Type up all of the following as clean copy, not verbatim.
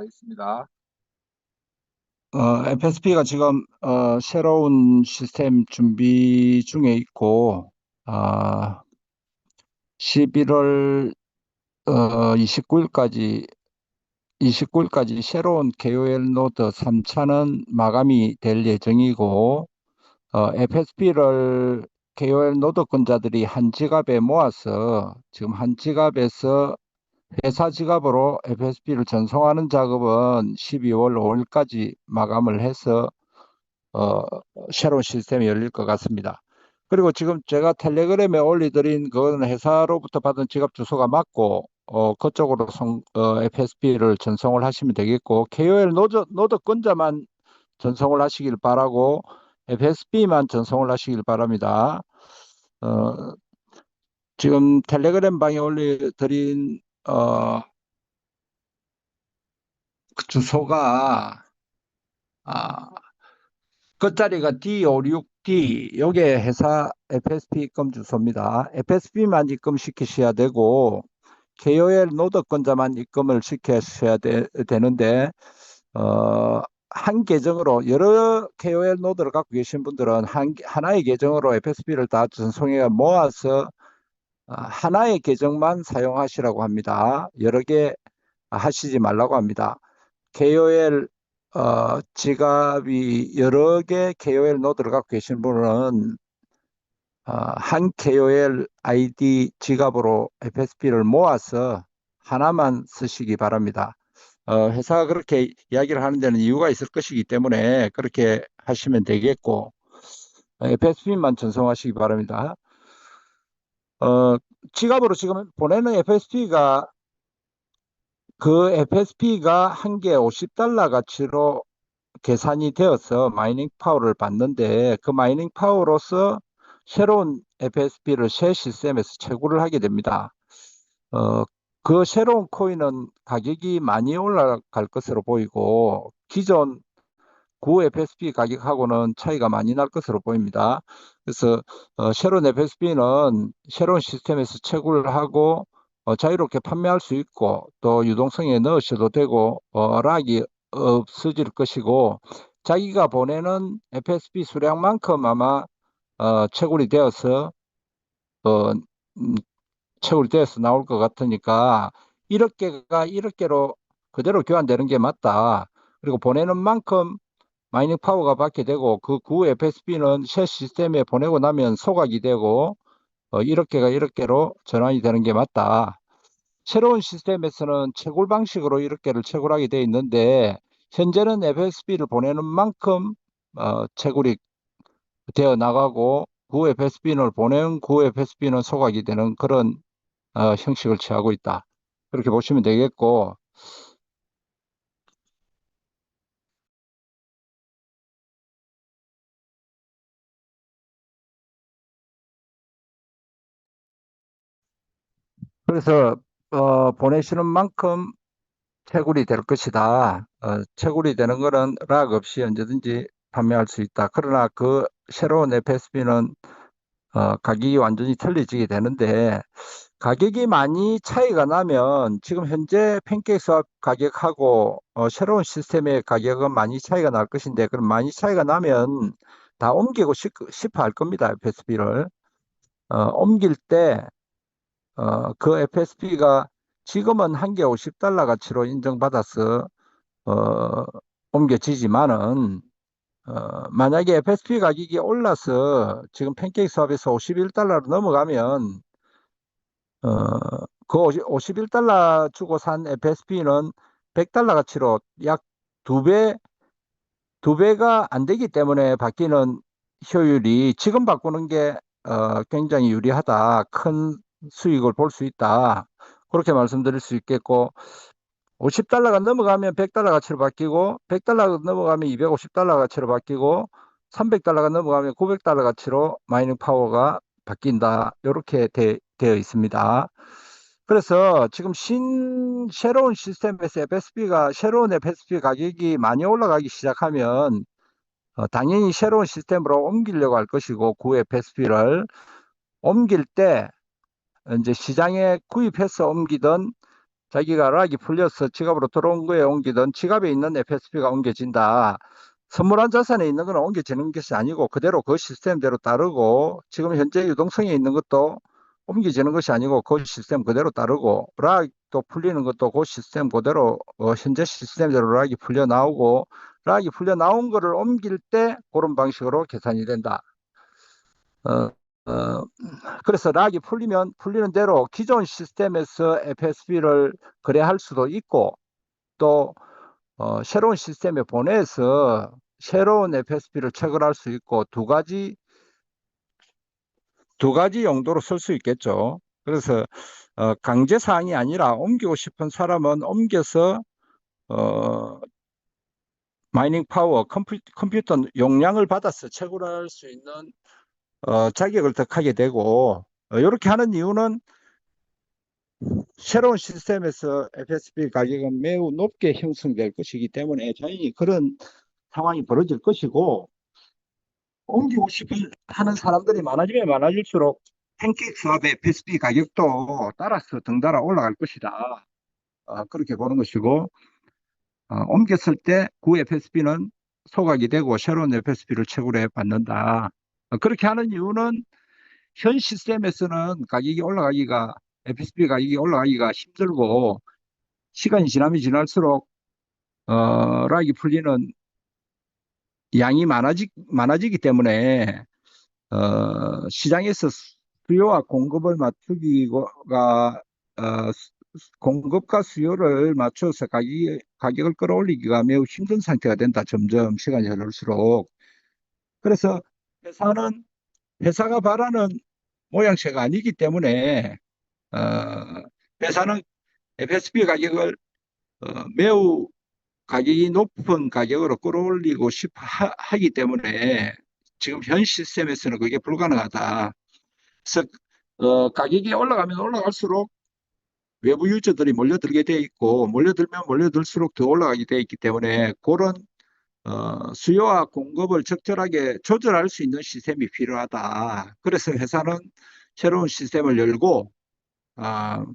있습니다. FSP가 지금 새로운 시스템 준비 중에 있고, 어, 11월 29일까지 새로운 KOL 노드 3차는 마감이 될 예정이고, FSP를 KOL 노드권자들이 한 지갑에 모아서 지금 한 지갑에서 회사 지갑으로 FSP를 전송하는 작업은 12월 5일까지 마감을 해서 어, 새로운 시스템이 열릴 것 같습니다. 그리고 지금 제가 텔레그램에 올려드린 그거는 회사로부터 받은 지갑 주소가 맞고 그쪽으로 FSP를 전송을 하시면 되겠고 KOL 노드권자만 전송을 하시길 바라고 FSP만 전송을 하시길 바랍니다. 어, 지금 텔레그램 방에 올려드린 그 주소가 아, 끝자리가 D56D, 요게 회사 FSP 입금 주소입니다. FSP만 입금시키셔야 되고, KOL 노드권자만 입금을 시키셔야 되는데, 어, 한 계정으로, 여러 KOL 노드를 갖고 계신 분들은 하나의 계정으로 FSP를 다 전송해 모아서 하나의 계정만 사용하시라고 합니다. 여러 개 하시지 말라고 합니다. KOL 지갑이 여러 개 KOL 노드를 갖고 계신 분은 한 KOL 아이디 지갑으로 FSP를 모아서 하나만 쓰시기 바랍니다. 회사가 그렇게 이야기를 하는 데는 이유가 있을 것이기 때문에 그렇게 하시면 되겠고 FSP만 전송하시기 바랍니다. 어, 지갑으로 지금 보내는 FSP가 그 FSP가 한 개 50달러 가치로 계산이 되어서 마이닝 파워를 받는데 그 마이닝 파워로서 새로운 FSP를 새 시스템에서 채굴을 하게 됩니다. 어, 그 새로운 코인은 가격이 많이 올라갈 것으로 보이고 기존 구 FSP 가격하고는 차이가 많이 날 것으로 보입니다. 그래서 새로운 FSP는 새로운 시스템에서 채굴을 하고 자유롭게 판매할 수 있고 또 유동성에 넣으셔도 되고 락이 없어질 것이고 자기가 보내는 FSP 수량만큼 아마 채굴이 되어서 어, 음, 채굴이 되어서 나올 것 같으니까 1억 개가 1억 개로 그대로 교환되는 게 맞다. 그리고 보내는 만큼 마이닝 파워가 받게 되고 그 구 FSP는 새 시스템에 보내고 나면 소각이 되고 1억 개가 1억 개로 전환이 되는 게 맞다. 새로운 시스템에서는 채굴 방식으로 1억 개를 채굴하게 돼 있는데 현재는 FSP를 보내는 만큼 채굴이 되어 나가고 구 FSP를 보낸 구 FSP는 소각이 되는 그런 형식을 취하고 있다. 그렇게 보시면 되겠고 그래서 보내시는 만큼 채굴이 될 것이다. 채굴이 되는 거는 락 없이 언제든지 판매할 수 있다. 그러나 그 새로운 FSP는 가격이 완전히 틀려지게 되는데 가격이 많이 차이가 나면 지금 현재 팬케이크 스왑 가격하고 새로운 시스템의 가격은 많이 차이가 날 것인데 그럼 많이 차이가 나면 다 옮기고 싶어 할 겁니다. FSP를. 옮길 때 그 FSP가 지금은 한 개 50달러 가치로 인정받아서 어, 옮겨지지만은 만약에 FSP 가격이 올라서 지금 팬케이크 스왑에서 51달러로 넘어가면 그 51달러 주고 산 FSP는 100달러 가치로 약 두 배가 안 되기 때문에 바뀌는 효율이 지금 바꾸는 게 굉장히 유리하다. 큰 수익을 볼 수 있다. 그렇게 말씀드릴 수 있겠고 50달러가 넘어가면 100달러 가치로 바뀌고 100달러가 넘어가면 250달러 가치로 바뀌고 300달러가 넘어가면 900달러 가치로 마이닝 파워가 바뀐다. 이렇게 되어 있습니다. 그래서 지금 새로운 시스템에서 새로운 FSP 가격이 많이 올라가기 시작하면 당연히 새로운 시스템으로 옮기려고 할 것이고 구 FSP를 옮길 때 이제 시장에 구입해서 옮기든 자기가 락이 풀려서 지갑으로 들어온 거에 옮기든 지갑에 있는 FSP가 옮겨진다. 선물한 자산에 있는 건 옮겨지는 것이 아니고 그대로 그 시스템대로 따르고 지금 현재 유동성에 있는 것도 옮겨지는 것이 아니고 그 시스템 그대로 따르고 락도 풀리는 것도 그 시스템 그대로 현재 시스템대로 락이 풀려 나오고 락이 풀려 나온 거를 옮길 때 그런 방식으로 계산이 된다. 어, 어, 그래서 락이 풀리면 풀리는 대로 기존 시스템에서 FSB를 거래할 수도 있고 또 새로운 시스템에 보내서 새로운 FSB를 체결할 수 있고 두 가지 용도로 쓸 수 있겠죠. 그래서 강제 사항이 아니라 옮기고 싶은 사람은 옮겨서 어, 마이닝 파워 컴퓨터 용량을 받아서 채굴할 수 있는 자격을 득하게 되고 이렇게 하는 이유는 새로운 시스템에서 FSP 가격은 매우 높게 형성될 것이기 때문에 당연히 그런 상황이 벌어질 것이고 옮기고 싶어 하는 사람들이 많아지면 많아질수록 팬케이크 스왑의 FSP 가격도 따라서 덩달아 올라갈 것이다. 그렇게 보는 것이고 옮겼을 때 구 FSP는 소각이 되고 새로운 FSP를 채굴해 받는다. 그렇게 하는 이유는 현 시스템에서는 FSP 가격이 올라가기가 힘들고 시간이 지나면 지날수록 락이 풀리는 양이 많아지기 때문에 시장에서 수요와 공급을 맞추기가 공급과 수요를 맞춰서 가격을 끌어올리기가 매우 힘든 상태가 된다. 점점 시간이 흐를수록. 그래서 회사가 바라는 모양새가 아니기 때문에 어, 회사는 FSP 가격을 매우 가격이 높은 가격으로 끌어올리고 싶어 하기 때문에 지금 현 시스템에서는 그게 불가능하다. 그래서 가격이 올라가면 올라갈수록 외부 유저들이 몰려들게 돼 있고 몰려들면 몰려들수록 더 올라가게 돼 있기 때문에 그런 수요와 공급을 적절하게 조절할 수 있는 시스템이 필요하다. 그래서 회사는 새로운 시스템을 열고 어,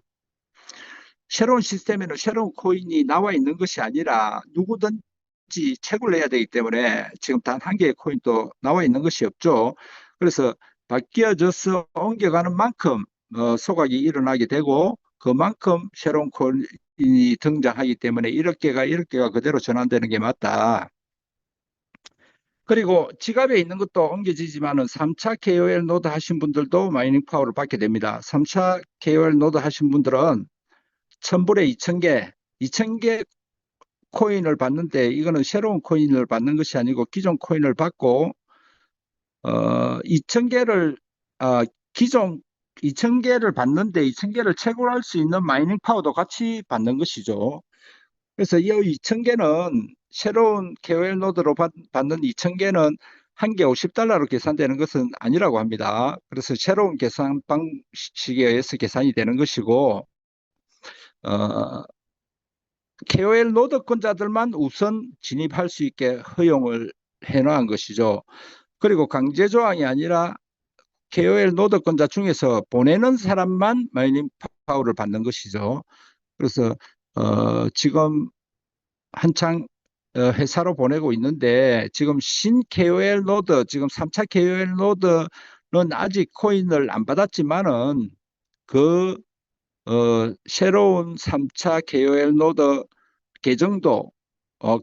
새로운 시스템에는 새로운 코인이 나와 있는 것이 아니라 누구든지 채굴을 해야 되기 때문에 지금 단 한 개의 코인도 나와 있는 것이 없죠. 그래서 바뀌어져서 옮겨가는 만큼 소각이 일어나게 되고 그만큼 새로운 코인이 등장하기 때문에 1억 개가 그대로 전환되는 게 맞다. 그리고 지갑에 있는 것도 옮겨지지만은 3차 KOL 노드 하신 분들도 마이닝 파워를 받게 됩니다. 3차 KOL 노드 하신 분들은 1000불에 2000개, 2000개 코인을 받는데 이거는 새로운 코인을 받는 것이 아니고 기존 코인을 받고 2000개를 기존 2000개를 받는데 2000개를 채굴할 수 있는 마이닝 파워도 같이 받는 것이죠. 그래서 이 2000개는 새로운 KOL 노드로 받는 2000개는 한 개 50달러로 계산되는 것은 아니라고 합니다. 그래서 새로운 계산 방식에 의해서 계산이 되는 것이고 어, KOL 노드권자들만 우선 진입할 수 있게 허용을 해놓은 것이죠. 그리고 강제 조항이 아니라 KOL 노드권자 중에서 보내는 사람만 마이닝 파워를 받는 것이죠. 그래서 지금 한창 회사로 보내고 있는데 지금 신 KOL 노드, 지금 3차 KOL 노드는 아직 코인을 안 받았지만은 그 새로운 3차 KOL 노드 계정도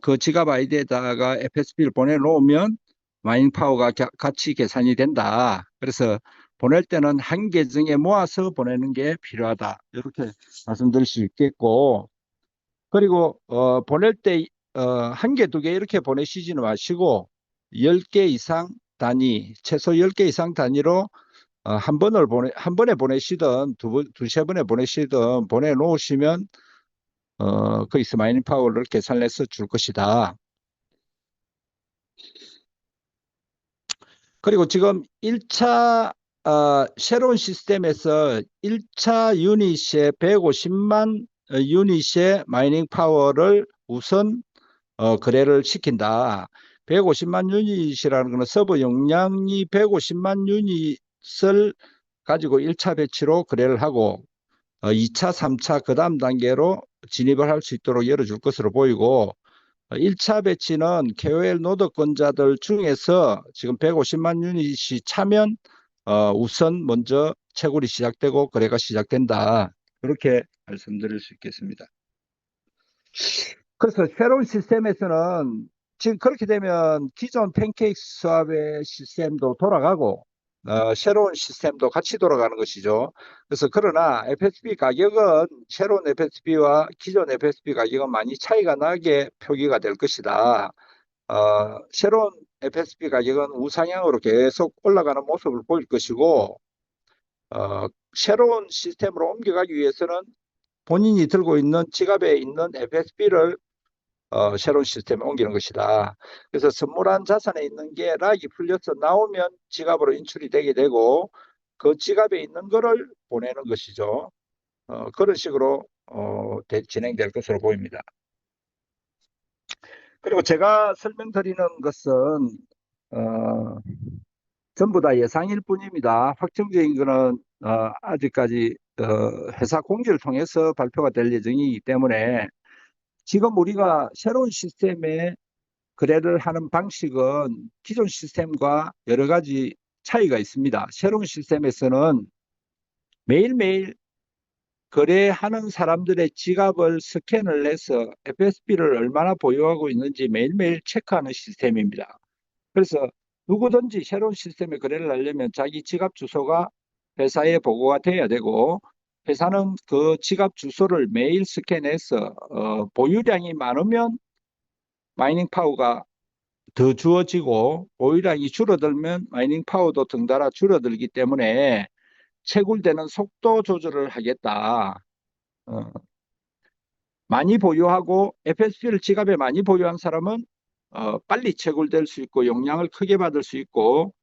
그 지갑 아이디에다가 FSB를 보내놓으면 마이닝 파워가 같이 계산이 된다. 그래서 보낼 때는 한 계정에 모아서 보내는 게 필요하다. 이렇게 말씀드릴 수 있겠고, 그리고 보낼 때 한 개, 두 개 이렇게 보내시지는 마시고 10개 이상 단위, 최소 10개 이상 단위로 한 번에 보내시든 두세 번에 보내시든 보내놓으시면 거기서 마이닝 파워를 계산해서 줄 것이다. 그리고 지금 1차 새로운 시스템에서 1차 유닛에 150만 유닛의 마이닝 파워를 우선 거래를 시킨다. 150만 유닛이라는 것은 서버 용량이 150만 유닛을 가지고 1차 배치로 거래를 하고 2차, 3차 그 다음 단계로 진입을 할 수 있도록 열어줄 것으로 보이고 1차 배치는 KOL 노드권자들 중에서 지금 150만 유닛이 차면 우선 먼저 채굴이 시작되고 거래가 시작된다. 그렇게 말씀드릴 수 있겠습니다. 그래서 새로운 시스템에서는 지금 그렇게 되면 기존 팬케이크 스왑의 시스템도 돌아가고 새로운 시스템도 같이 돌아가는 것이죠. 그래서 그러나 FSP 가격은 새로운 FSP와 기존 FSP 가격은 많이 차이가 나게 표기가 될 것이다. 새로운 FSP 가격은 우상향으로 계속 올라가는 모습을 보일 것이고 새로운 시스템으로 옮겨가기 위해서는 본인이 들고 있는 지갑에 있는 FSP를 새로운 시스템에 옮기는 것이다. 그래서 선물한 자산에 있는 게 락이 풀려서 나오면 지갑으로 인출이 되게 되고 그 지갑에 있는 거를 보내는 것이죠. 그런 식으로 진행될 것으로 보입니다. 그리고 제가 설명드리는 것은 어, 전부 다 예상일 뿐입니다. 확정적인 거는 아직까지 회사 공지를 통해서 발표가 될 예정이기 때문에 지금 우리가 새로운 시스템에 거래를 하는 방식은 기존 시스템과 여러 가지 차이가 있습니다. 새로운 시스템에서는 매일매일 거래하는 사람들의 지갑을 스캔을 해서 FSB를 얼마나 보유하고 있는지 매일매일 체크하는 시스템입니다. 그래서 누구든지 새로운 시스템에 거래를 하려면 자기 지갑 주소가 회사에 보고가 돼야 되고 회사는 그 지갑 주소를 매일 스캔해서 보유량이 많으면 마이닝 파워가 더 주어지고 보유량이 줄어들면 마이닝 파워도 덩달아 줄어들기 때문에 채굴되는 속도 조절을 하겠다. 어, 많이 보유하고 FSP를 지갑에 많이 보유한 사람은 빨리 채굴될 수 있고 용량을 크게 받을 수 있고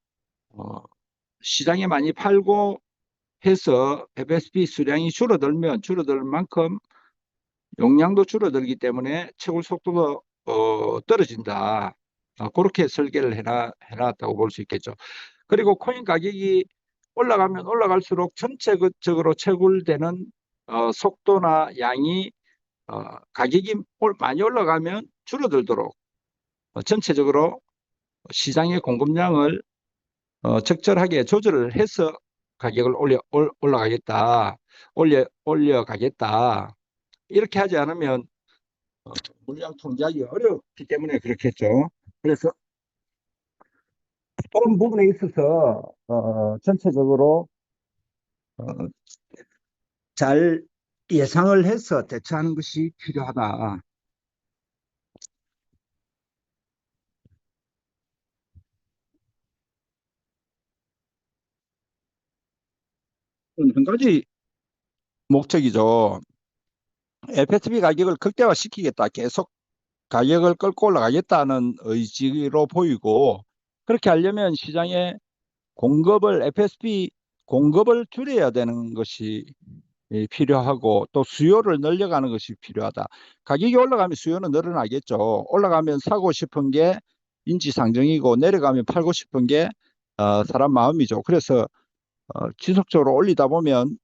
시장에 많이 팔고 해서 FSP 수량이 줄어들면 줄어들 만큼 용량도 줄어들기 때문에 채굴 속도도 떨어진다. 그렇게 설계를 해놨다고 볼 수 있겠죠. 그리고 코인 가격이 올라가면 올라갈수록 전체적으로 채굴되는 속도나 양이 가격이 많이 올라가면 줄어들도록 전체적으로 시장의 공급량을 적절하게 조절을 해서 가격을 올라가겠다, 올려가겠다. 이렇게 하지 않으면 물량 통제하기 어렵기 때문에 그렇겠죠. 그래서 그런 부분에 있어서 전체적으로 어, 잘 예상을 해서 대처하는 것이 필요하다. 한 가지 목적이죠. FSB 가격을 극대화시키겠다. 계속 가격을 끌고 올라가겠다는 의지로 보이고 그렇게 하려면 시장에 FSB 공급을 줄여야 되는 것이 필요하고 또 수요를 늘려가는 것이 필요하다. 가격이 올라가면 수요는 늘어나겠죠. 올라가면 사고 싶은 게 인지상정이고 내려가면 팔고 싶은 게 사람 마음이죠. 그래서 지속적으로 올리다 보면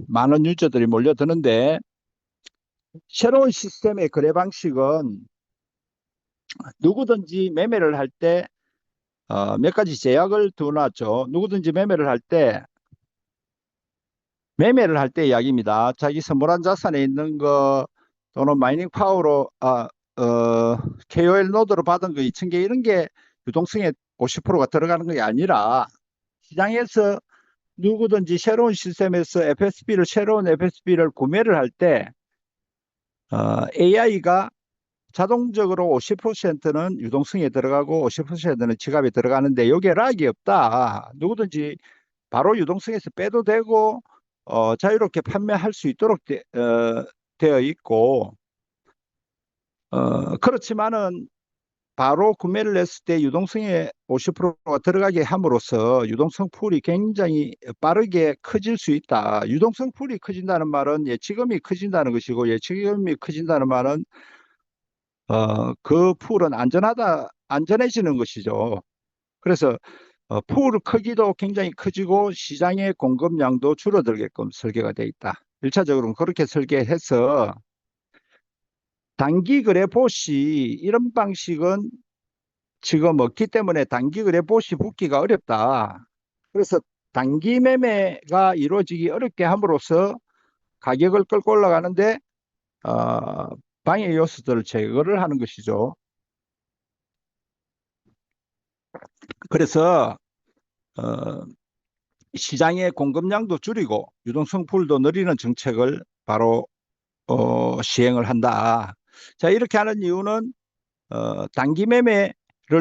많은 유저들이 몰려드는데 새로운 시스템의 거래 방식은 누구든지 매매를 할 때 몇 가지 제약을 두어놨죠. 누구든지 매매를 할 때 이야기입니다. 자기 선물한 자산에 있는 거 또는 마이닝 파워로 KOL 노드로 받은 거 2,000개 이런 게 유동성의 50%가 들어가는 게 아니라 시장에서 누구든지 새로운 FSB를 구매를 할 때 AI가 자동적으로 50%는 유동성에 들어가고 50%는 지갑에 들어가는데 이게 락이 없다. 누구든지 바로 유동성에서 빼도 되고 자유롭게 판매할 수 있도록 되어 있고 그렇지만은 바로 구매를 했을 때 유동성에 50%가 들어가게 함으로써 유동성 풀이 굉장히 빠르게 커질 수 있다. 유동성 풀이 커진다는 말은 예치금이 커진다는 것이고 예치금이 커진다는 말은 그 풀은 안전해지는 것이죠. 그래서 풀 크기도 굉장히 커지고 시장의 공급량도 줄어들게끔 설계가 되어 있다. 일차적으로는 그렇게 설계해서 단기 거래 보시 이런 방식은 지금 없기 때문에 단기 거래 보시 붙기가 어렵다. 그래서 단기 매매가 이루어지기 어렵게 함으로써 가격을 끌고 올라가는데 어, 방해 요소들을 제거를 하는 것이죠. 그래서 어, 시장의 공급량도 줄이고 유동성 풀도 늘리는 정책을 바로 시행을 한다. 자, 이렇게 하는 이유는 단기 매매를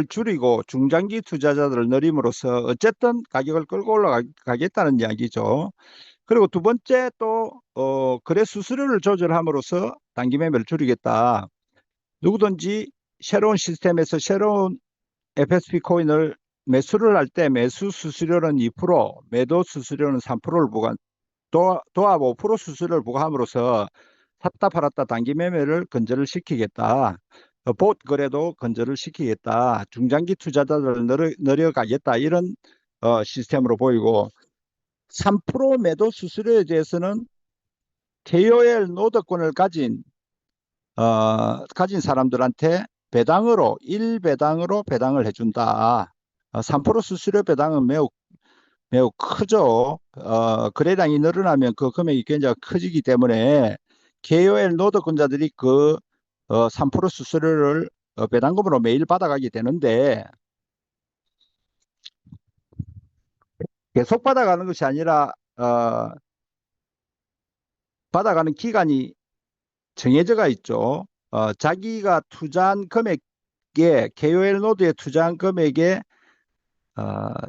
줄이고 중장기 투자자들을 늘림으로써 어쨌든 가격을 끌고 올라가겠다는 이야기죠. 그리고 두 번째 또 거래 수수료를 조절함으로써 단기 매매를 줄이겠다. 누구든지 새로운 시스템에서 새로운 FSP 코인을 매수를 할 때 매수 수수료는 2%, 매도 수수료는 3%를 부과, 도합 5% 수수료를 부과함으로써 샀다 팔았다 단기 매매를 건전을 시키겠다. 봇 거래도 건전을 시키겠다. 중장기 투자자들을 늘려가겠다. 이런 시스템으로 보이고 3% 매도 수수료에 대해서는 KOL 노드권을 가진 사람들한테 배당으로 1배당으로 배당을 해준다. 3% 수수료 배당은 매우 크죠. 거래량이 늘어나면 그 금액이 굉장히 커지기 때문에 KOL 노드권자들이 그 3% 수수료를 배당금으로 매일 받아가게 되는데 계속 받아가는 것이 아니라 받아가는 기간이 정해져가 있죠. 자기가 투자한 금액에 KOL 노드에 투자한 금액에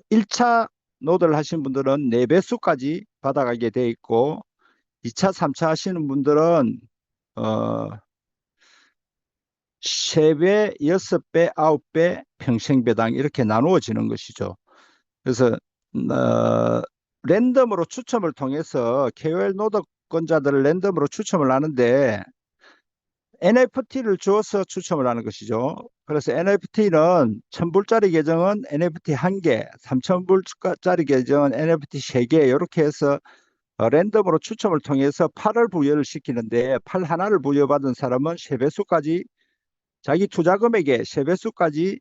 1차 노드를 하신 분들은 4배수까지 받아가게 돼 있고 2차, 3차 하시는 분들은 어, 3배, 6배, 9배 평생배당 이렇게 나누어지는 것이죠. 그래서 어, 랜덤으로 추첨을 통해서 KOL 노드권자들을 랜덤으로 추첨을 하는데 NFT를 주어서 추첨을 하는 것이죠. 그래서 NFT는 1000불짜리 계정은 NFT 1개, 3000불짜리 계정은 NFT 3개 이렇게 해서 랜덤으로 추첨을 통해서 팔을 부여를 시키는데 팔 하나를 부여받은 사람은 세배수까지 자기 투자 금액의 세배수까지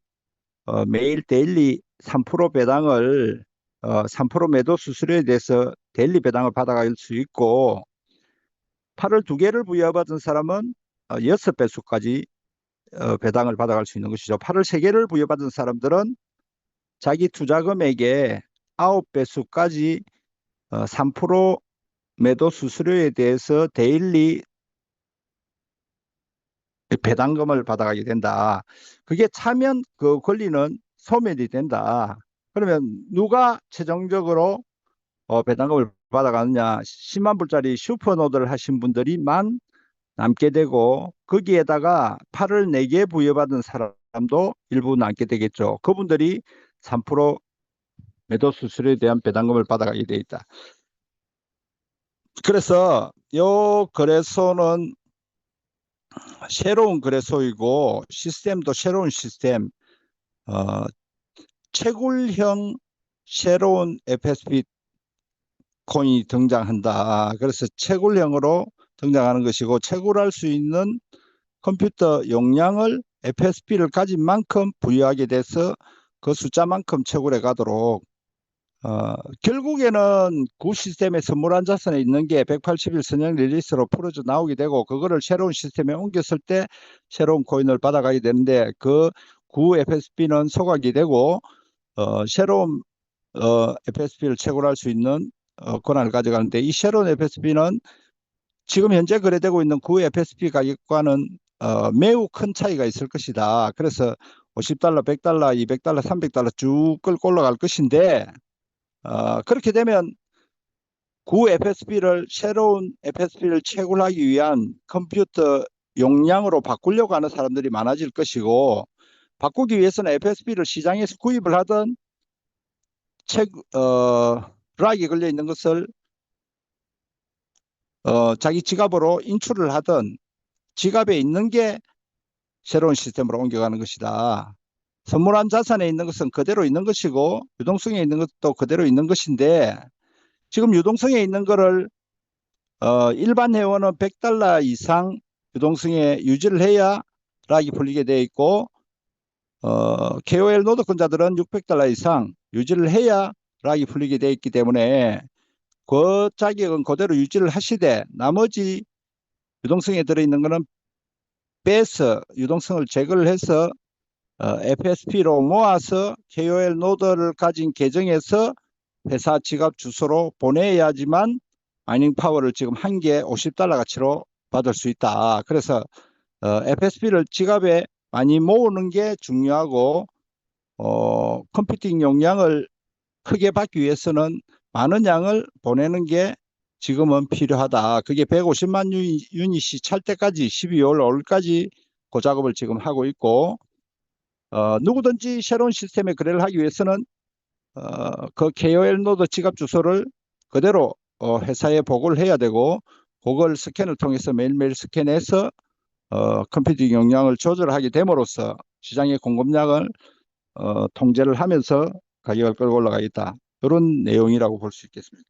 매일 데일리 3% 배당을 3% 매도 수수료에 대해서 데일리 배당을 받아갈 수 있고 팔을 2개를 부여받은 사람은 6배수까지 배당을 받아갈 수 있는 것이죠. 팔을 3개를 부여받은 사람들은 자기 투자 금액의 9배수까지 3% 매도 수수료에 대해서 데일리 배당금을 받아가게 된다. 그게 차면 그 권리는 소멸이 된다. 그러면 누가 최종적으로 배당금을 받아가느냐? 10만 불짜리 슈퍼노드를 하신 분들이만 남게 되고 거기에다가 팔을 4개 부여받은 사람도 일부 남게 되겠죠. 그분들이 3% 매도 수수료에 대한 배당금을 받아가게 돼 있다. 그래서 요 거래소는 새로운 거래소이고 시스템도 새로운 시스템, 어, 채굴형 새로운 FSP 코인이 등장한다. 그래서 채굴형으로 등장하는 것이고 채굴할 수 있는 컴퓨터 용량을 FSP를 가진 만큼 부여하게 돼서 그 숫자만큼 채굴해 가도록 결국에는 구 시스템의 선물한 자산에 있는 게 180일 선형 릴리스로 풀어져 나오게 되고 그거를 새로운 시스템에 옮겼을 때 새로운 코인을 받아가게 되는데 그 구 FSP는 소각이 되고 새로운 FSP를 채굴할 수 있는 권한을 가져가는데 이 새로운 FSP는 지금 현재 거래되고 있는 구 FSP 가격과는 매우 큰 차이가 있을 것이다. 그래서 50달러, 100달러, 200달러, 300달러 쭉 끌고 올라갈 것인데 그렇게 되면 구 FSP를 새로운 FSP를 채굴하기 위한 컴퓨터 용량으로 바꾸려고 하는 사람들이 많아질 것이고 바꾸기 위해서는 FSP를 시장에서 구입을 하든 락이 걸려 있는 것을 자기 지갑으로 인출을 하든 지갑에 있는 게 새로운 시스템으로 옮겨가는 것이다. 선물한 자산에 있는 것은 그대로 있는 것이고 유동성에 있는 것도 그대로 있는 것인데 지금 유동성에 있는 거를 일반 회원은 100달러 이상 유동성에 유지를 해야 락이 풀리게 되어 있고, KOL 노드권자들은 600달러 이상 유지를 해야 락이 풀리게 되어 있기 때문에 그 자격은 그대로 유지를 하시되 나머지 유동성에 들어있는 것은 빼서 유동성을 제거를 해서 FSP로 모아서 KOL 노드를 가진 계정에서 회사 지갑 주소로 보내야지만 마이닝 파워를 지금 한 개 50달러 가치로 받을 수 있다. 그래서 FSP를 지갑에 많이 모으는 게 중요하고, 컴퓨팅 용량을 크게 받기 위해서는 많은 양을 보내는 게 지금은 필요하다. 그게 150만 유닛이 찰 때까지 12월 5일까지 그 작업을 지금 하고 있고, 누구든지 새로운 시스템에 거래를 하기 위해서는 그 KOL 노드 지갑 주소를 그대로 회사에 보고를 해야 되고, 그걸 스캔을 통해서 매일매일 스캔해서 컴퓨팅 용량을 조절하게 됨으로써 시장의 공급량을 통제를 하면서 가격을 끌고 올라가겠다. 그런 내용이라고 볼 수 있겠습니다.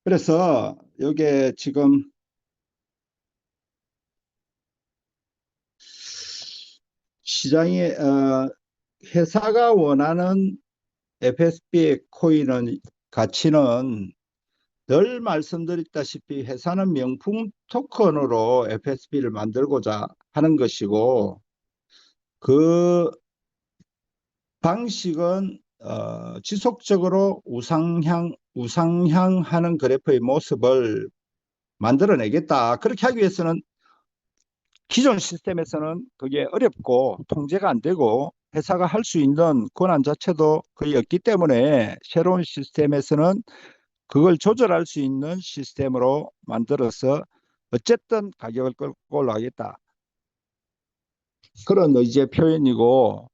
그래서 이게 지금 시장에 회사가 원하는 FSB의 코인은 가치는 늘 말씀드렸다시피 회사는 명품 토큰으로 FSB를 만들고자 하는 것이고, 그 방식은 지속적으로 우상향하는 그래프의 모습을 만들어내겠다. 그렇게 하기 위해서는 기존 시스템에서는 그게 어렵고 통제가 안 되고 회사가 할 수 있는 권한 자체도 거의 없기 때문에 새로운 시스템에서는 그걸 조절할 수 있는 시스템으로 만들어서 어쨌든 가격을 끌고 올라가겠다. 그런 의지의 표현이고,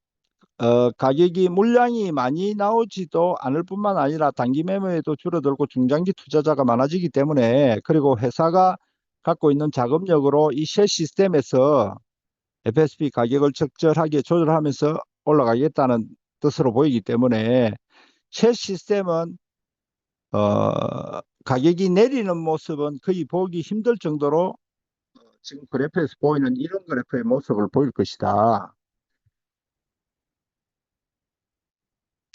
가격이 물량이 많이 나오지도 않을 뿐만 아니라 단기 매매도 줄어들고 중장기 투자자가 많아지기 때문에, 그리고 회사가 갖고 있는 자금력으로 이 새 시스템에서 FSP 가격을 적절하게 조절하면서 올라가겠다는 뜻으로 보이기 때문에 새 시스템은 가격이 내리는 모습은 거의 보기 힘들 정도로 지금 그래프에서 보이는 이런 그래프의 모습을 보일 것이다.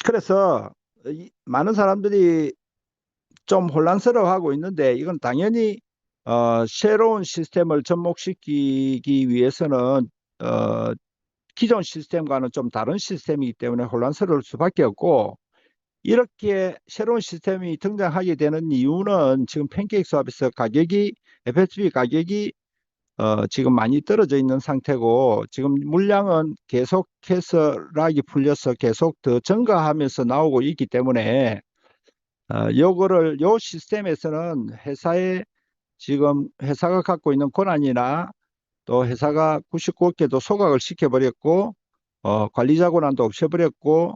그래서 많은 사람들이 좀 혼란스러워하고 있는데, 이건 당연히 새로운 시스템을 접목시키기 위해서는 어, 기존 시스템과는 좀 다른 시스템이기 때문에 혼란스러울 수밖에 없고, 이렇게 새로운 시스템이 등장하게 되는 이유는 지금 팬케이크 수합에서 가격이 FSB 가격이 지금 많이 떨어져 있는 상태고, 지금 물량은 계속해서 락이 풀려서 계속 더 증가하면서 나오고 있기 때문에 요거를 요 시스템에서는 회사의 지금 회사가 갖고 있는 권한이나 또 회사가 99억개도 소각을 시켜버렸고, 관리자 권한도 없애버렸고,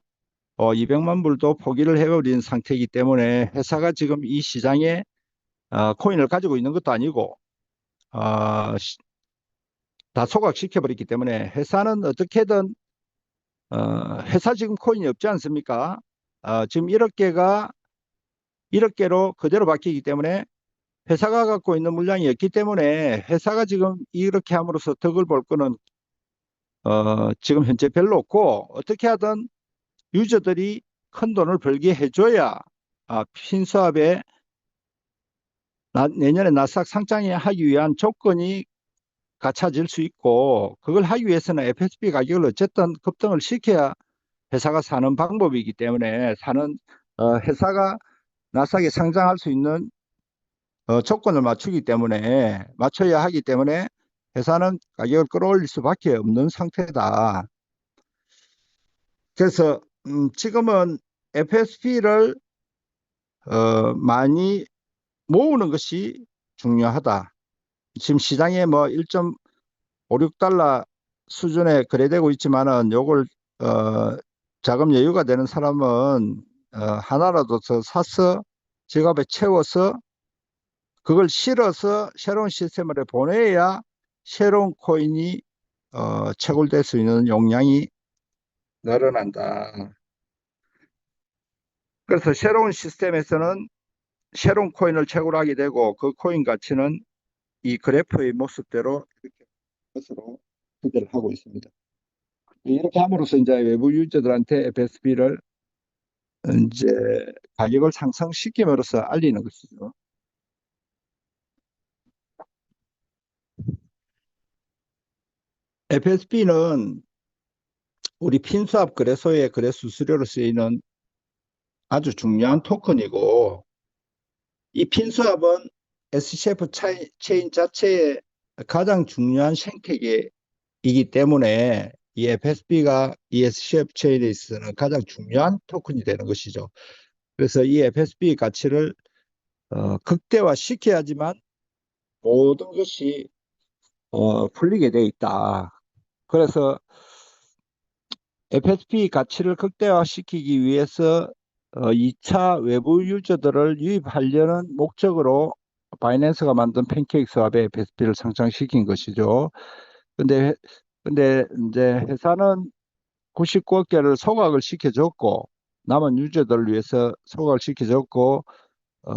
200만 불도 포기를 해버린 상태이기 때문에 회사가 지금 이 시장에 코인을 가지고 있는 것도 아니고 어, 다 소각시켜버렸기 때문에 회사는 어떻게든 회사 지금 코인이 없지 않습니까? 지금 1억개가 1억개로 그대로 바뀌기 때문에 회사가 갖고 있는 물량이 없기 때문에 회사가 지금 이렇게 함으로써 덕을 볼 거는 지금 현재 별로 없고, 어떻게 하든 유저들이 큰 돈을 벌게 해줘야 핀수합에 내년에 나스닥 상장에 하기 위한 조건이 갖춰질 수 있고, 그걸 하기 위해서는 FSB 가격을 어쨌든 급등을 시켜야 회사가 사는 방법이기 때문에 회사가 나스닥에 상장할 수 있는 조건을 맞춰야 하기 때문에 회사는 가격을 끌어올릴 수밖에 없는 상태다. 그래서 지금은 FSP를 많이 모으는 것이 중요하다. 지금 시장에 뭐 1.56달러 수준에 거래되고 있지만은 요걸 어, 자금 여유가 되는 사람은 하나라도 더 사서 지갑에 채워서 그걸 실어서 새로운 시스템으로 보내야 새로운 코인이 채굴될 수 있는 용량이 늘어난다. 그래서 새로운 시스템에서는 새로운 코인을 채굴하게 되고 그 코인 가치는 이 그래프의 모습대로 이렇게 것으로 기대를 하고 있습니다. 이렇게 함으로써 이제 외부 유저들한테 FSB를 이제 가격을 상승시킴으로써 알리는 것이죠. FSB는 우리 핀수합 거래소의 거래 수수료로 쓰이는 아주 중요한 토큰이고, 이 핀수합은 SCF 체인 자체의 가장 중요한 생태계이기 때문에 이 FSB가 이 SCF 체인에 있어서는 가장 중요한 토큰이 되는 것이죠. 그래서 이 FSB 가치를 극대화시켜야지만 모든 것이 풀리게 돼 있다. 그래서 FSP 가치를 극대화시키기 위해서 2차 외부 유저들을 유입하려는 목적으로 바이낸스가 만든 팬케이크 스왑의 FSP를 상장시킨 것이죠. 근데 근데 이제 회사는 99억 개를 소각을 시켜줬고 남은 유저들을 위해서 소각을 시켜줬고 어,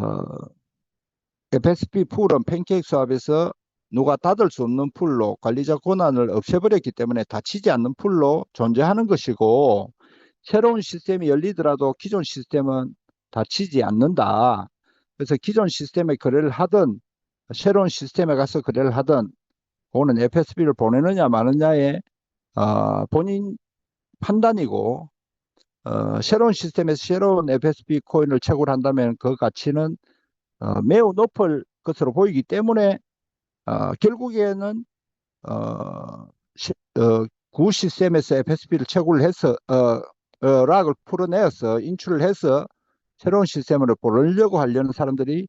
FSP 풀은 팬케이크 스왑에서 누가 닫을 수 없는 풀로 관리자 권한을 없애버렸기 때문에 닫히지 않는 풀로 존재하는 것이고 새로운 시스템이 열리더라도 기존 시스템은 닫히지 않는다. 그래서 기존 시스템에 거래를 하든 새로운 시스템에 가서 거래를 하든 그거는 FSB를 보내느냐 마느냐의 본인 판단이고 새로운 시스템에서 새로운 FSB 코인을 채굴한다면 그 가치는 매우 높을 것으로 보이기 때문에 결국에는 어, 구 시스템에서 FSB를 채굴을 해서 락을 풀어내어서 인출을 해서 새로운 시스템으로 보내려고 하려는 사람들이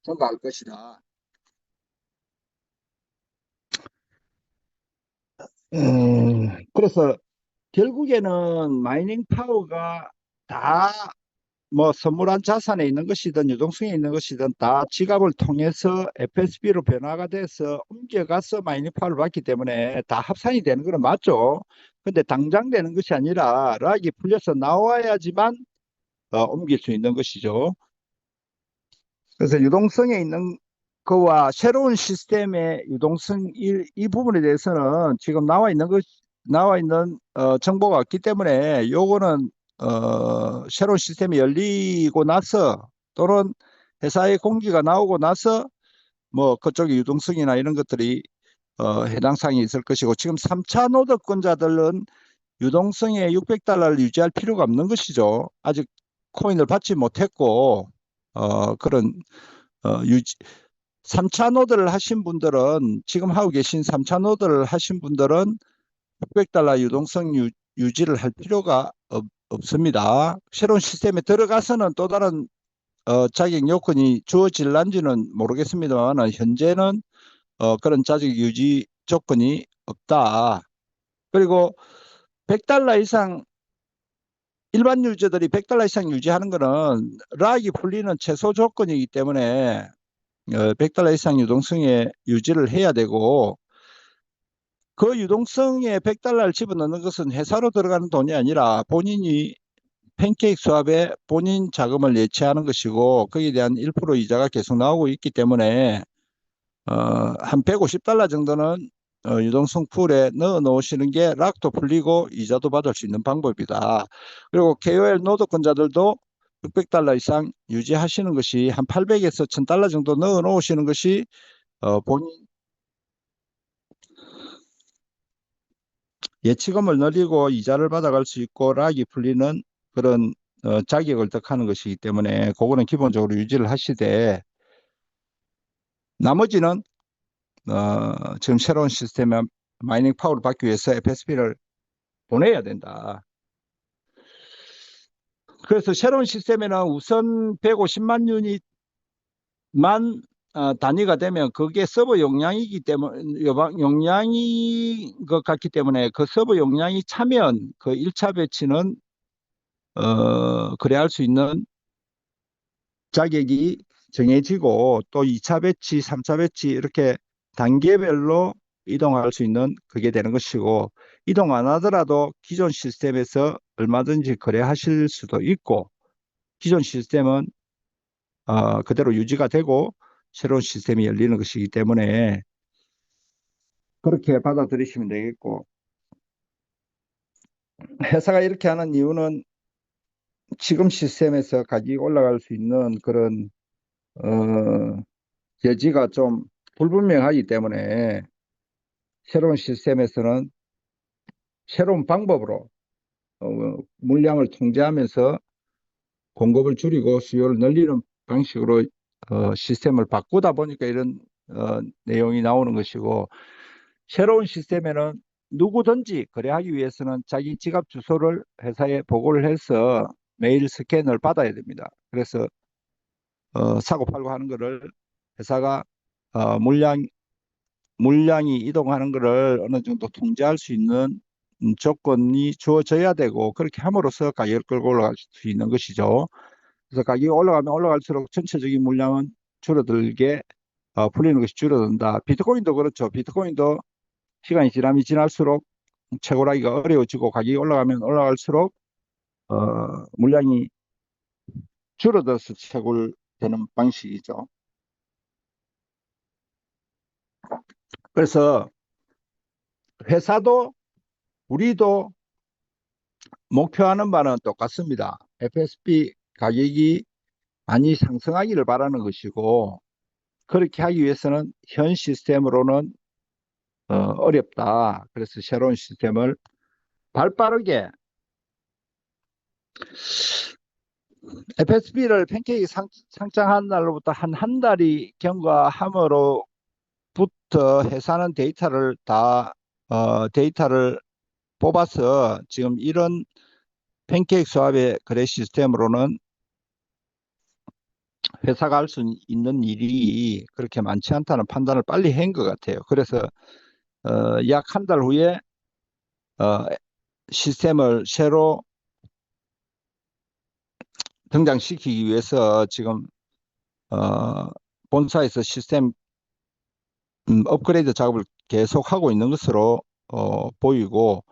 증가할 것이다. 그래서 결국에는 마이닝 파워가 다 뭐 선물한 자산에 있는 것이든 유동성에 있는 것이든 다 지갑을 통해서 FSB로 변화가 돼서 옮겨가서 마이닝 파워를 받기 때문에 다 합산이 되는 건 맞죠. 근데 당장 되는 것이 아니라 락이 풀려서 나와야지만 옮길 수 있는 것이죠. 그래서 유동성에 있는 거와 새로운 시스템의 유동성 이 부분에 대해서는 지금 나와 있는 정보가 없기 때문에 요거는 새로운 시스템이 열리고 나서 또는 회사의 공지가 나오고 나서 뭐 그쪽의 유동성이나 이런 것들이 해당 사항이 있을 것이고 지금 3차 노드권자들은 유동성에 600달러를 유지할 필요가 없는 것이죠. 아직 코인을 받지 못했고 그런 유지 3차 노드를 하신 분들은 지금 하고 계신 3차 노드를 하신 분들은 600달러 유동성 유지를 할 필요가 없습니다. 새로운 시스템에 들어가서는 또 다른 자격 요건이 주어질란지는 모르겠습니다만 현재는 그런 자격 유지 조건이 없다. 그리고 100달러 이상 일반 유저들이 100달러 이상 유지하는 것은 락이 풀리는 최소 조건이기 때문에 100달러 이상 유동성에 유지를 해야 되고 그 유동성에 100달러를 집어넣는 것은 회사로 들어가는 돈이 아니라 본인이 팬케이크 수합에 본인 자금을 예치하는 것이고 거기에 대한 1% 이자가 계속 나오고 있기 때문에 한 150달러 정도는 유동성 풀에 넣어 놓으시는 게 락도 풀리고 이자도 받을 수 있는 방법이다. 그리고 KOL 노드권자들도 600달러 이상 유지하시는 것이 한 800에서 1000달러 정도 넣어 놓으시는 것이 본인 예치금을 늘리고 이자를 받아갈 수 있고 락이 풀리는 그런 자격을 득하는 것이기 때문에 그거는 기본적으로 유지를 하시되 나머지는 지금 새로운 시스템의 마이닝 파워를 받기 위해서 FSP를 보내야 된다. 그래서 새로운 시스템에는 우선 150만 유닛만 단위가 되면 그게 서버 용량이기 때문에 용량이 것 같기 때문에 그 서버 용량이 차면 그 1차 배치는 거래할 수 있는 자격이 정해지고 또 2차 배치, 3차 배치 이렇게 단계별로 이동할 수 있는 그게 되는 것이고 이동 안 하더라도 기존 시스템에서 얼마든지 거래하실 수도 있고 기존 시스템은 그대로 유지가 되고 새로운 시스템이 열리는 것이기 때문에 그렇게 받아들이시면 되겠고, 회사가 이렇게 하는 이유는 지금 시스템에서 가격이 올라갈 수 있는 그런 어, 여지가 좀 불분명하기 때문에 새로운 시스템에서는 새로운 방법으로 어, 물량을 통제하면서 공급을 줄이고 수요를 늘리는 방식으로 시스템을 바꾸다 보니까 이런 내용이 나오는 것이고, 새로운 시스템에는 누구든지 거래하기 위해서는 자기 지갑 주소를 회사에 보고를 해서 메일 스캔을 받아야 됩니다. 그래서 사고 팔고 하는 거를 회사가 물량이 이동하는 거를 어느 정도 통제할 수 있는 조건이 주어져야 되고, 그렇게 함으로써 가격을 끌고 올라갈 수 있는 것이죠. 그래서 가격이 올라가면 올라갈수록 전체적인 물량은 줄어들게 풀리는 것이 줄어든다. 비트코인도 그렇죠. 비트코인도 시간이 지날수록 채굴하기가 어려워지고 가격이 올라가면 올라갈수록 물량이 줄어들어서 채굴되는 방식이죠. 그래서 회사도 우리도 목표하는 바는 똑같습니다. FSP 가격이 많이 상승하기를 바라는 것이고, 그렇게 하기 위해서는 현 시스템으로는 어렵다. 그래서 새로운 시스템을 발빠르게 FSP를 팬케이크 상장한 날로부터 한 달이 경과함으로부터 회사는 데이터를 뽑아서 지금 이런 팬케이크 스왑의 거래 시스템으로는 회사가 할 수 있는 일이 그렇게 많지 않다는 판단을 빨리 한 것 같아요. 그래서 약 한 달 후에 어, 시스템을 새로 등장시키기 위해서 지금 어, 본사에서 시스템 업그레이드 작업을 계속하고 있는 것으로 보이고,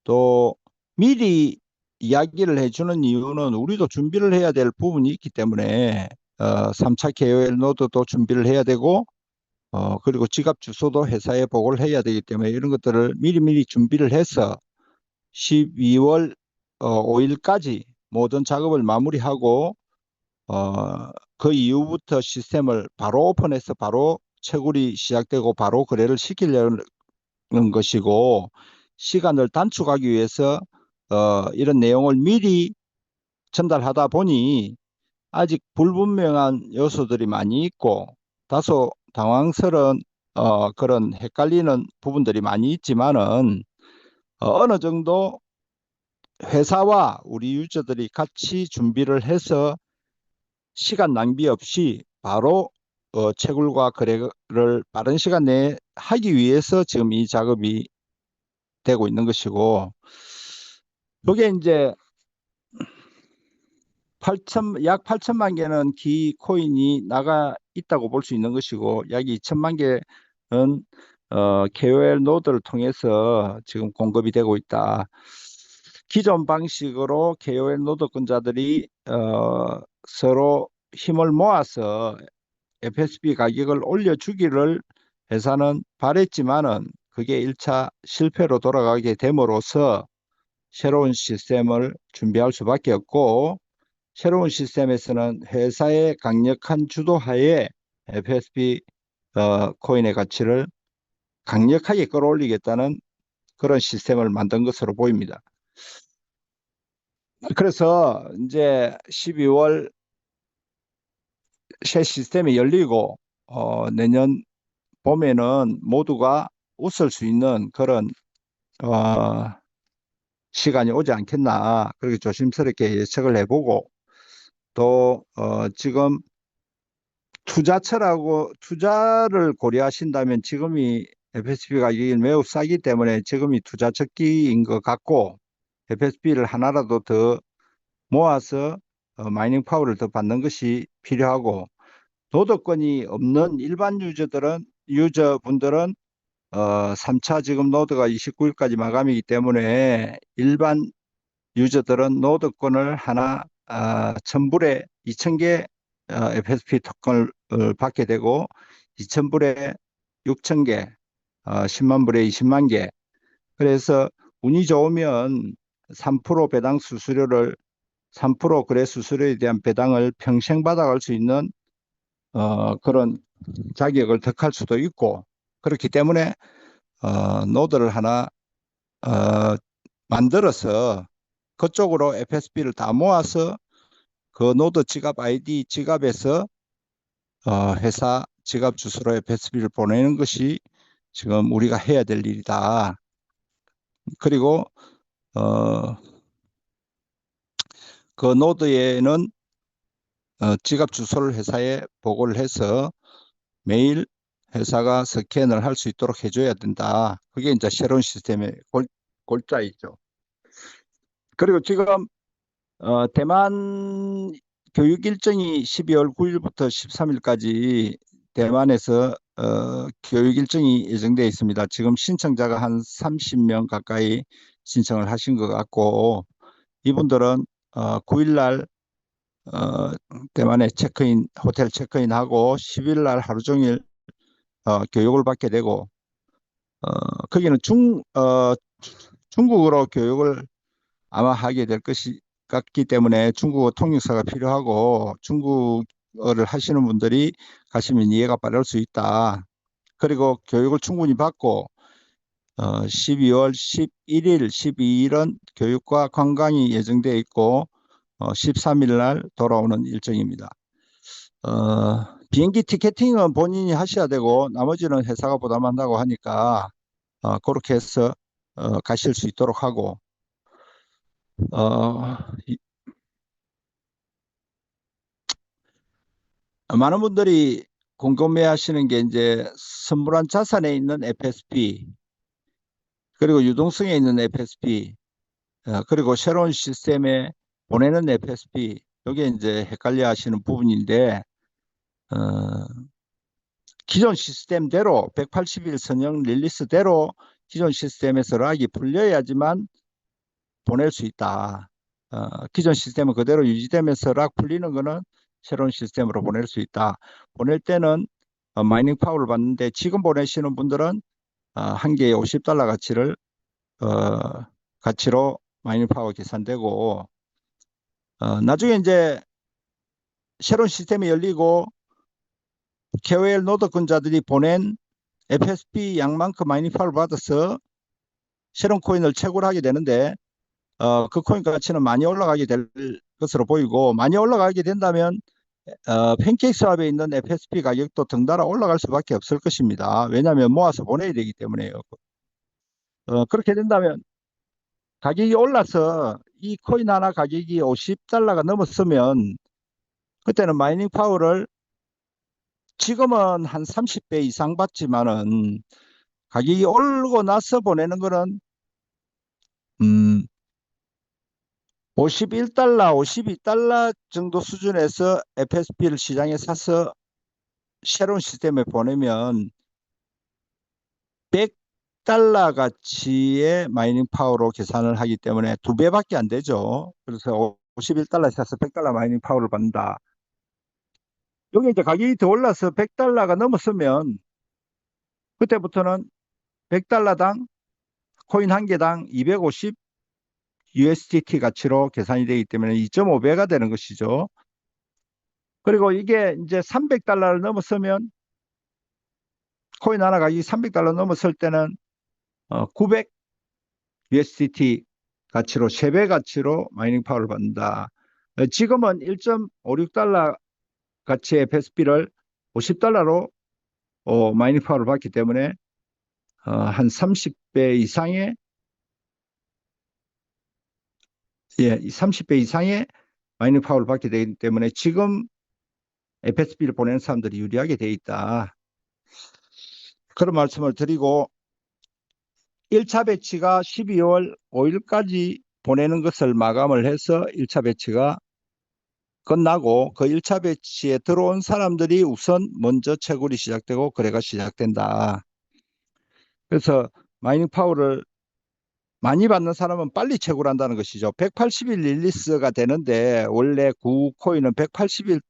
또 미리 이야기를 해주는 이유는 우리도 준비를 해야 될 부분이 있기 때문에 3차 KOL 노드도 준비를 해야 되고, 그리고 지갑 주소도 회사에 보고를 해야 되기 때문에 이런 것들을 미리미리 준비를 해서 12월 5일까지 모든 작업을 마무리하고 그 이후부터 시스템을 바로 오픈해서 바로 채굴이 시작되고 바로 거래를 시키려는 것이고, 시간을 단축하기 위해서 이런 내용을 미리 전달하다 보니 아직 불분명한 요소들이 많이 있고 다소 당황스러운 그런 헷갈리는 부분들이 많이 있지만은 어느 정도 회사와 우리 유저들이 같이 준비를 해서 시간 낭비 없이 바로 채굴과 거래를 빠른 시간 내에 하기 위해서 지금 이 작업이 되고 있는 것이고, 이게 이제 약 8천만 개는 기 코인이 나가 있다고 볼 수 있는 것이고, 약 2천만 개는 KOL 노드를 통해서 지금 공급이 되고 있다. 기존 방식으로 KOL 노드권자들이 서로 힘을 모아서 FSP 가격을 올려주기를 회사는 바랬지만은 그게 1차 실패로 돌아가게 됨으로써 새로운 시스템을 준비할 수밖에 없고, 새로운 시스템에서는 회사의 강력한 주도하에 FSP 코인의 가치를 강력하게 끌어올리겠다는 그런 시스템을 만든 것으로 보입니다. 그래서 이제 12월 새 시스템이 열리고 내년 봄에는 모두가 웃을 수 있는 그런 어, 시간이 오지 않겠나, 그렇게 조심스럽게 예측을 해보고, 또 지금 투자를 고려하신다면 지금이 FSP 가격이 매우 싸기 때문에 지금이 투자 적기인 것 같고, FSP를 하나라도 더 모아서 마이닝 파워를 더 받는 것이 필요하고, 노드권이 없는 일반 유저분들은 3차 지금 노드가 29일까지 마감이기 때문에 일반 유저들은 노드권을 하나 1000불에 2000개 FSP 토큰을 받게 되고 2000불에 6000개, 10만 불에 20만 개. 그래서 운이 좋으면 3% 배당 수수료를 3% 거래 수수료에 대한 배당을 평생 받아갈 수 있는 그런 자격을 득할 수도 있고, 그렇기 때문에 노드를 하나 어, 만들어서 그쪽으로 FSB를 다 모아서 그 노드 지갑 아이디 지갑에서 회사 지갑 주소로 FSB를 보내는 것이 지금 우리가 해야 될 일이다. 그리고 어, 그 노드에는 지갑 주소를 회사에 보고를 해서 매일 회사가 스캔을 할 수 있도록 해줘야 된다. 그게 이제 새로운 시스템의 골자이죠. 그리고 지금 대만 교육 일정이 12월 9일부터 13일까지 대만에서 교육 일정이 예정되어 있습니다. 지금 신청자가 한 30명 가까이 신청을 하신 것 같고, 이분들은 9일날 대만에 호텔 체크인하고 10일날 하루 종일 교육을 받게 되고, 거기는 중국어로 교육을 아마 하게 될 것이 같기 때문에 중국어 통역사가 필요하고, 중국어를 하시는 분들이 가시면 이해가 빠를 수 있다. 그리고 교육을 충분히 받고 12월 11일, 12일은 교육과 관광이 예정되어 있고 13일 날 돌아오는 일정입니다. 비행기 티켓팅은 본인이 하셔야 되고 나머지는 회사가 부담한다고 하니까 그렇게 해서 가실 수 있도록 하고, 어, 많은 분들이 궁금해 하시는 게 이제 선물한 자산에 있는 FSP, 그리고 유동성에 있는 FSP, 그리고 새로운 시스템에 보내는 FSP, 이게 이제 헷갈려 하시는 부분인데, 어, 기존 시스템대로 180일 선형 릴리스대로 기존 시스템에서 락이 풀려야지만 보낼 수 있다. 기존 시스템은 그대로 유지되면서 락 풀리는 거는 새로운 시스템으로 보낼 수 있다. 보낼 때는 마이닝 파워를 받는데, 지금 보내시는 분들은 한 개에 50달러 가치로 마이닝 파워 계산되고, 나중에 이제 새로운 시스템이 열리고 KOL 노드권자들이 보낸 FSP 양만큼 마이닝 파워를 받아서 새로운 코인을 채굴 하게 되는데, 그 코인 가치는 많이 올라가게 될 것으로 보이고, 많이 올라가게 된다면 팬케이크스왑에 있는 FSP 가격도 덩달아 올라갈 수밖에 없을 것입니다. 왜냐하면 모아서 보내야 되기 때문에요. 그렇게 된다면 가격이 올라서 이 코인 하나 가격이 50달러가 넘었으면, 그때는 마이닝 파워를 지금은 한 30배 이상 받지만은 가격이 오르고 나서 보내는 거는 음, 51달러, 52달러 정도 수준에서 FSP를 시장에 사서 새로운 시스템에 보내면 100달러 가치의 마이닝 파워로 계산을 하기 때문에 두 배밖에 안 되죠. 그래서 51달러 사서 100달러 마이닝 파워를 받는다. 여기 이제 가격이 더 올라서 100달러가 넘었으면 그때부터는 100달러당 코인 한 개당 250 USDT 가치로 계산이 되기 때문에 2.5배가 되는 것이죠. 그리고 이게 이제 300달러를 넘었으면, 코인 하나 가격이 300달러 넘었을 때는 900 USDT 가치로 3배 가치로 마이닝 파워를 받는다. 지금은 1.56달러 가치의 베스피를 50달러로 마이닝 파워를 받기 때문에 한 30배 이상의 30배 이상의 마이닝 파워를 받게 되기 때문에 지금 FSB를 보내는 사람들이 유리하게 돼 있다. 그런 말씀을 드리고, 1차 배치가 12월 5일까지 보내는 것을 마감을 해서 1차 배치가 끝나고, 그 1차 배치에 들어온 사람들이 우선 먼저 채굴이 시작되고 거래가 시작된다. 그래서 마이닝 파워를 많이 받는 사람은 빨리 채굴 한다는 것이죠. 180일 릴리스가 되는데, 원래 9코인은 180일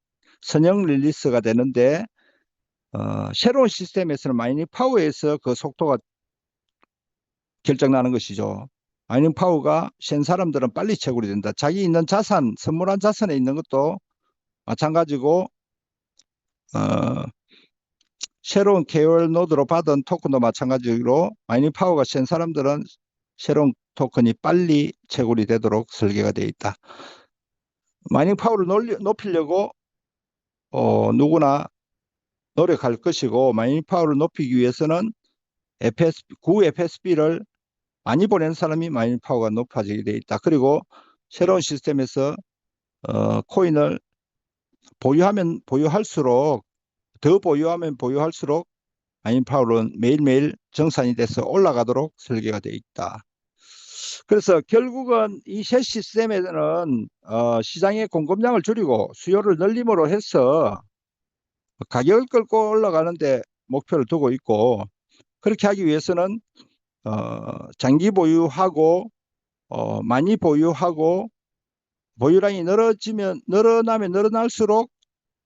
선형 릴리스가 되는데, 새로운 시스템에서는 마이닝 파워에서 그 속도가 결정나는 것이죠. 마이닝 파워가 센 사람들은 빨리 채굴이 된다. 자기 있는 자산, 선물한 자산에 있는 것도 마찬가지고, 어, 새로운 KOL 노드로 받은 토큰도 마찬가지로 마이닝 파워가 센 사람들은 새로운 토큰이 빨리 채굴이 되도록 설계가 되어 있다. 마이닝 파워를 높이려고 누구나 노력할 것이고, 마이닝 파워를 높이기 위해서는 구 FSB를 많이 보내는 사람이 마이닝 파워가 높아지게 되어 있다. 그리고 새로운 시스템에서 코인을 보유하면 보유할수록, 더 보유하면 보유할수록 마이닝 파워는 매일매일 정산이 돼서 올라가도록 설계가 되어 있다. 그래서 결국은 이 새 시스템에는 시장의 공급량을 줄이고 수요를 늘림으로 해서 가격을 끌고 올라가는데 목표를 두고 있고, 그렇게 하기 위해서는 장기 보유하고 많이 보유하고 보유량이 늘어나면 늘어날수록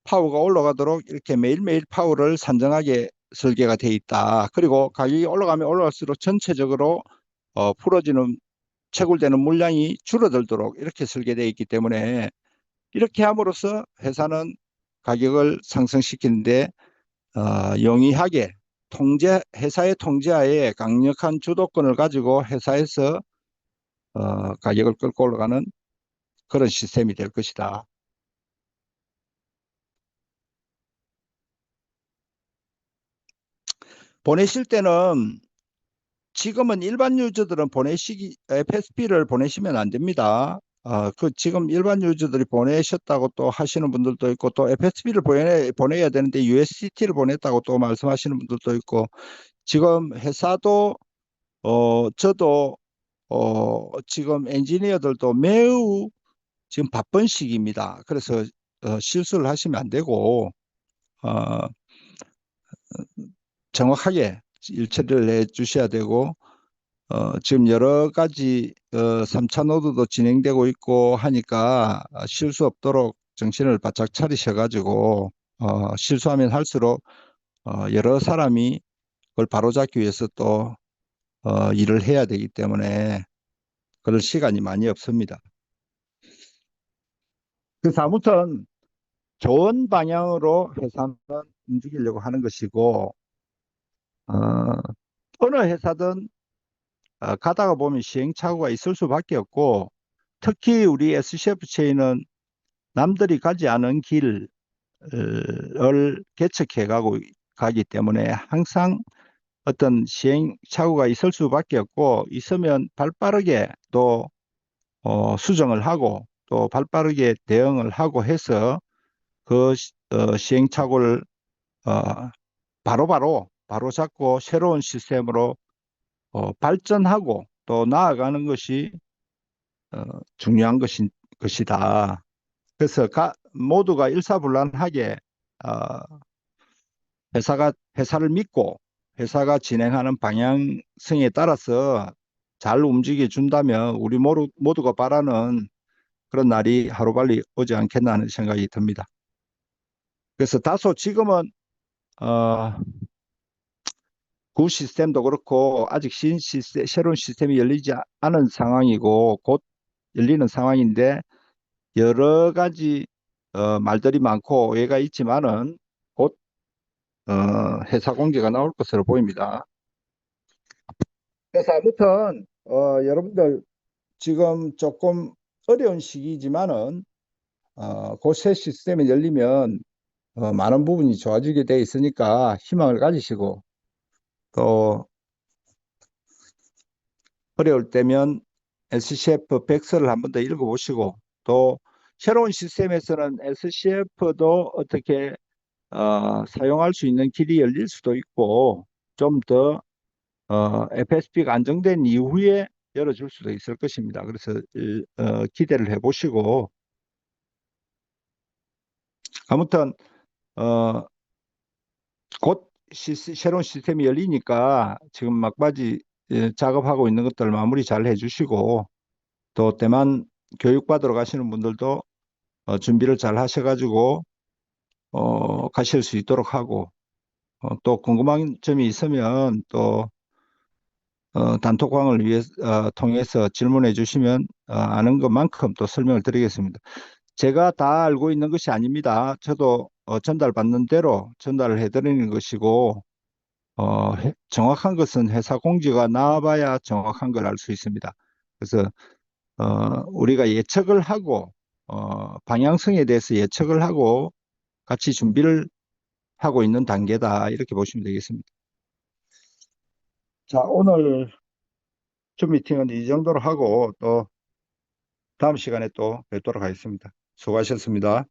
파워가 올라가도록 이렇게 매일매일 파워를 산정하게 설계가 돼 있다. 그리고 가격이 올라가면 올라갈수록 전체적으로 풀어지는 채굴되는 물량이 줄어들도록 이렇게 설계되어 있기 때문에, 이렇게 함으로써 회사는 가격을 상승시키는데 용이하게 회사의 통제하에 강력한 주도권을 가지고 회사에서 가격을 끌고 올라가는 그런 시스템이 될 것이다. 보내실 때는, 지금은 일반 유저들은 FSP를 보내시면 안 됩니다. 지금 일반 유저들이 보내셨다고 또 하시는 분들도 있고, 또 FSP를 보내야 되는데 USDT를 보냈다고 또 말씀하시는 분들도 있고, 지금 회사도, 저도, 지금 엔지니어들도 매우 지금 바쁜 시기입니다. 그래서 실수를 하시면 안 되고, 어, 정확하게 일처리를 해 주셔야 되고, 지금 여러 가지 3차 노드도 진행되고 있고 하니까 실수 없도록 정신을 바짝 차리셔가지고, 실수하면 할수록 여러 사람이 그걸 바로잡기 위해서 또 일을 해야 되기 때문에 그럴 시간이 많이 없습니다. 그래서 아무튼 좋은 방향으로 회사는 움직이려고 하는 것이고, 어, 어느 회사든 가다가 보면 시행착오가 있을 수밖에 없고, 특히 우리 SCF 체인은 남들이 가지 않은 길을 개척해 가기 때문에 항상 어떤 시행착오가 있을 수밖에 없고, 있으면 발빠르게 또 수정을 하고 또 발빠르게 대응을 하고 해서 그 시행착오를 바로 잡고 새로운 시스템으로 발전하고 또 나아가는 것이 중요한 것이다. 그래서 모두가 일사불란하게 어, 회사를 믿고 회사가 진행하는 방향성에 따라서 잘 움직여 준다면 우리 모두가 바라는 그런 날이 하루빨리 오지 않겠나 하는 생각이 듭니다. 그래서 다소 지금은 어, 구 시스템도 그렇고 아직 새로운 시스템이 열리지 않은 상황이고 곧 열리는 상황인데, 여러 가지 말들이 많고 오해가 있지만은 곧 회사 공개가 나올 것으로 보입니다. 그래서 아무튼 여러분들 지금 조금 어려운 시기지만은 곧 새 시스템이 열리면 많은 부분이 좋아지게 돼 있으니까 희망을 가지시고, 또 어려울 때면 SCF 백서를 한 번 더 읽어보시고, 또 새로운 시스템에서는 SCF도 어떻게 사용할 수 있는 길이 열릴 수도 있고, 좀 더 FSP가 안정된 이후에 열어줄 수도 있을 것입니다. 그래서 기대를 해보시고, 아무튼 어, 곧 새로운 시스템이 열리니까 지금 막바지 작업하고 있는 것들 마무리 잘 해주시고, 또 대만 교육받으러 가시는 분들도 준비를 잘 하셔가지고 가실 수 있도록 하고, 또 궁금한 점이 있으면 또 단톡방을 통해서 질문해 주시면 아는 것만큼 또 설명을 드리겠습니다. 제가 다 알고 있는 것이 아닙니다. 저도 전달받는 대로 전달을 해드리는 것이고, 정확한 것은 회사 공지가 나와봐야 정확한 걸 알 수 있습니다. 그래서 우리가 예측을 하고 방향성에 대해서 예측을 하고 같이 준비를 하고 있는 단계다, 이렇게 보시면 되겠습니다. 자, 오늘 줌 미팅은 이 정도로 하고 또 다음 시간에 또 뵙도록 하겠습니다. 수고하셨습니다.